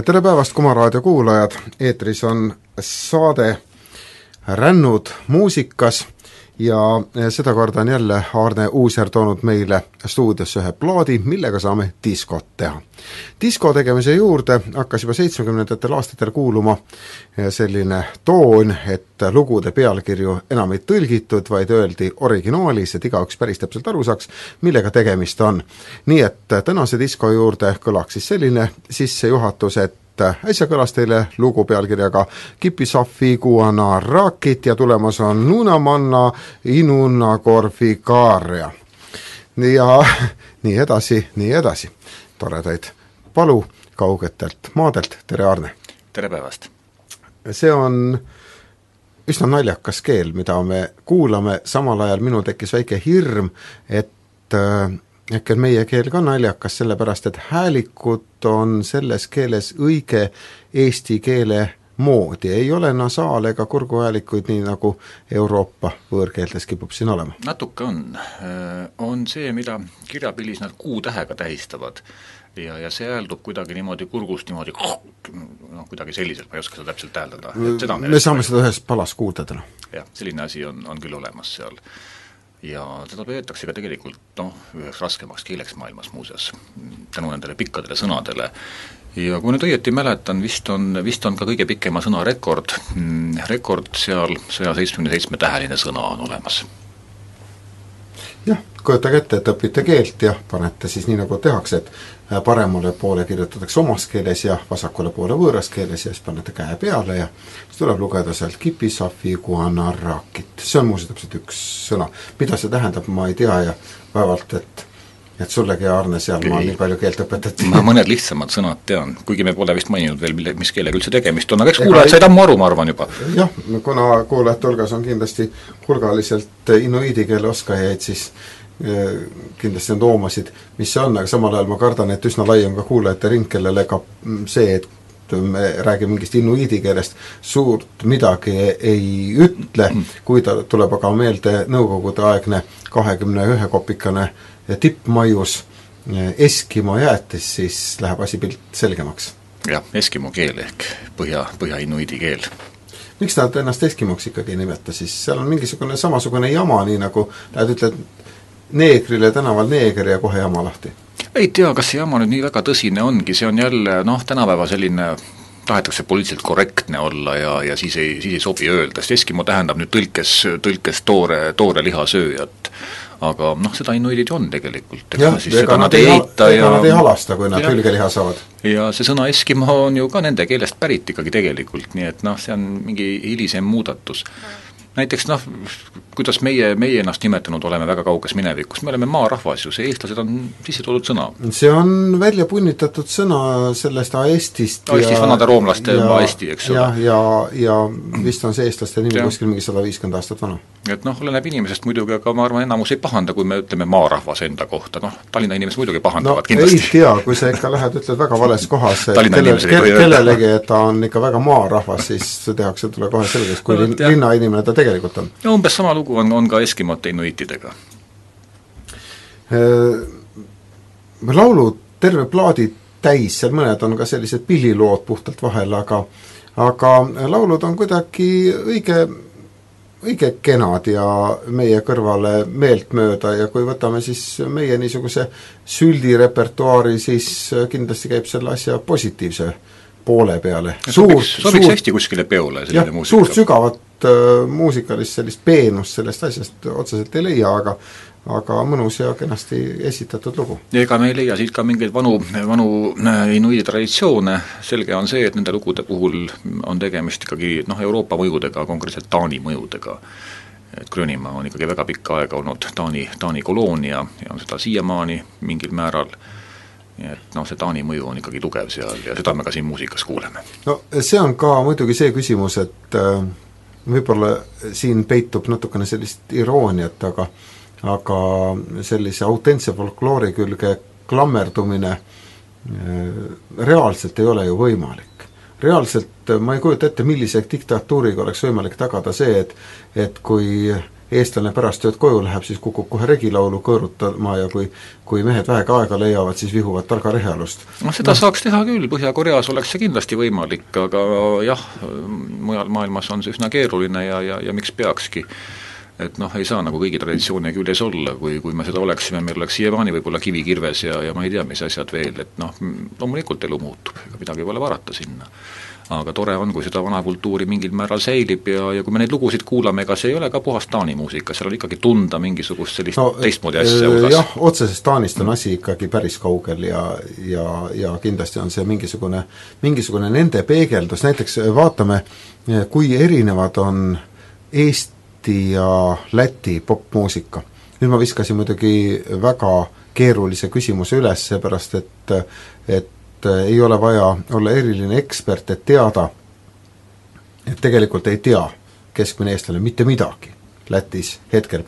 Tere päevast, Kuma raadio kuulajad, eetris on saade Rännud muusikas ja sedakorda on jälle Aarne Uusjärv toonud meile stuudiosse ühe plaadi, millega saame diskot teha. Disko tegemise juurde hakkas juba 70ndatel aastatel kuuluma selline toon, et lugude pealkirju enam ei tõlgitud, vaid öeldi originaalis, et igaüks päris täpselt aru saaks, millega tegemist on. Nii et tänase disko juurde kõlaks siis selline sissejuhatus, et äsja kõlas teile lugu pealkirjaga Kipisafi Kuana Rakit ja tulemas on Nunamanna Inuna Korfikaaria. Ja nii edasi. Toredaid palu kaugetelt maadelt. Tere, Arne! Tere päevast! See on üsna naljakas keel, mida me kuulame, samal ajal minul tekkis väike hirm, et äkki on meie keel ka naljakas, sellepärast et häälikud on selles keeles õige eesti keele moodi. Ei ole nasaal ega kurguhäälikuid nii nagu Euroopa võõrkeeltes kipub siin olema. Natuke on. On see, mida kirjapilis nad kuutähega tähistavad ja see hääldub kuidagi niimoodi kurgust niimoodi, kuidagi selliselt, ma ei oska seda täpselt hääldada. Me saame seda ühes palas kuulda täna. Jah, selline asi on küll olemas seal. Ja teda peetakse ka tegelikult üheks raskemaks keeleks maailmas muuseas, tänu nendele pikkadele sõnadele. Ja kui nüüd õieti mäletan, vist on ka kõige pikema sõna rekord seal 177 täheline sõna on olemas. Jah, kujutage ette, et õpite keelt ja panete siis nii nagu tehakse, et paremale poole kirjutatakse omas keeles ja vasakule poole võõras keeles ja siis panete käe peale ja siis tuleb lugeda sealt Kipisafi Kuana Rakit. See on muuseas täpselt üks sõna. Mida see tähendab, ma ei tea ja vaevalt, et sullegi, Arne, seal ma nii palju keelt õpetati. Ma mõned lihtsamad sõnad tean, kuigi me pole vist maininud veel, mis keelega üldse tegemist on, aga eks kuulajad said ammu aru, ma arvan juba. Jah, kuna kuulajate hulgas on kindlasti hulgaliselt inuidi keele oskajaid, siis kindlasti on oomasid, mis see on, aga samal ajal ma kardan, et üsna lai on ka kuulajate ring, kellele ka see, et me räägime mingist inuidi keelest, suurt midagi ei ütle, kui ta tuleb aga meelde nõukogude aegne 21 kopikane tippmaius Eskimo jäätis, siis läheb asi pilt selgemaks. Jah, Eskimo keel ehk põhja inuidi keel. Miks nad ennast Eskimoks ikkagi ei nimeta, siis seal on mingisugune samasugune jama, nii nagu lähed ütled neegrile tänaval neeger ja kohe jama lahti. Ei tea, kas see jama nüüd nii väga tõsine ongi, see on jälle, tänapäeva selline tahetakse poliitiliselt korrektne olla ja siis ei sobi öelda, sest Eskimo tähendab nüüd tõlkes toore lihasööjat, aga seda inuidid on tegelikult. Jah, ega nad ei halasta, kui nad hülgeliha saavad. Ja see sõna Eskimo on ju ka nende keelest pärit ikkagi tegelikult, nii et see on mingi hilisem muudatus. Näiteks kuidas meie ennast nimetanud oleme väga kauges minevikus, me oleme maarahvas ju, see eestlased on sisse toodud sõna. See on välja punnitatud sõna sellest Aestist. Aestis vanade roomlaste Aesti, eks ole. Ja vist on see eestlaste nimi kuskil mingi 150 aastat vana. Et oleneb inimesest muidugi, aga ma arvan, enamus ei pahanda, kui me ütleme maarahvas enda kohta. Tallinna inimesed muidugi pahandavad kindlasti. Ei tea, kui sa ikka lähed, ütled väga vales kohas, kellelegi, et ta on ikka väga maarahvas, siis tehakse tule kohe selgeks, kui linna inimene ta tegelikult on. Umbes sama lugu on ka eskimote inuitidega. Laulud terve plaadi täis, seal mõned on ka sellised pillilood puhtalt vahel, aga laulud on kuidagi õige kenad ja meie kõrvale meeltmööda ja kui võtame siis meie niisuguse süldirepertuaari, siis kindlasti käib selle asja positiivse poole peale. Sobiks hästi kuskile peole selline muusika. Suurt sügavat muusikalist sellist peenust sellest asjast otseselt ei leia, aga mõnus ja kenasti esitatud lugu. Ja ega me ei leia siit ka mingeid vanu inuidi traditsioone. Selge on see, et nende lugude puhul on tegemist ikkagi Euroopa mõjudega, konkreetselt Taani mõjudega. Et Grönimaa on ikkagi väga pikka aega olnud Taani koloonia ja on seda siiamaani mingil määral. Et see Taani mõju on ikkagi tugev seal ja seda me ka siin muusikas kuuleme. See on ka muidugi see küsimus, et võib-olla siin peitub natukene sellist irooniat, aga sellise autentse folkloori külge klammerdumine reaalselt ei ole ju võimalik. Reaalselt ma ei kujuta ette, millise diktatuuriga oleks võimalik tagada see, et kui eestlane pärast tööd koju läheb, siis kukub kohe regilaulu kõõrutama ja kui mehed vähega aega leiavad, siis vihuvad targa rehealust. Seda saaks teha küll, Põhja-Koreas oleks see kindlasti võimalik, aga jah, mujal maailmas on see üsna keeruline ja miks peakski. Et ei saa nagu kõigi traditsioone küljes olla, kui me seda oleksime, meil oleks siiamaani võib-olla kivi kirves ja ma ei tea, mis asjad veel, et loomulikult elu muutub, ega midagi pole varata sinna. Aga tore on, kui seda vana kultuuri mingil määral säilib ja kui me neid lugusid kuulame, ega see ei ole ka puhas Taani muusika, seal on ikkagi tunda mingisugust sellist teistmoodi asja hulgas. Jah, otsesest Taanist on asi ikkagi päris kaugel ja kindlasti on see mingisugune nende peegeldus, näiteks vaatame, kui erinevad on Eesti ja Läti popmuusika. Nüüd ma viskasin muidugi väga keerulise küsimuse üles, seepärast et ei ole vaja olla eriline ekspert, et teada, et tegelikult ei tea keskmine eestlane mitte midagi Lätis hetkel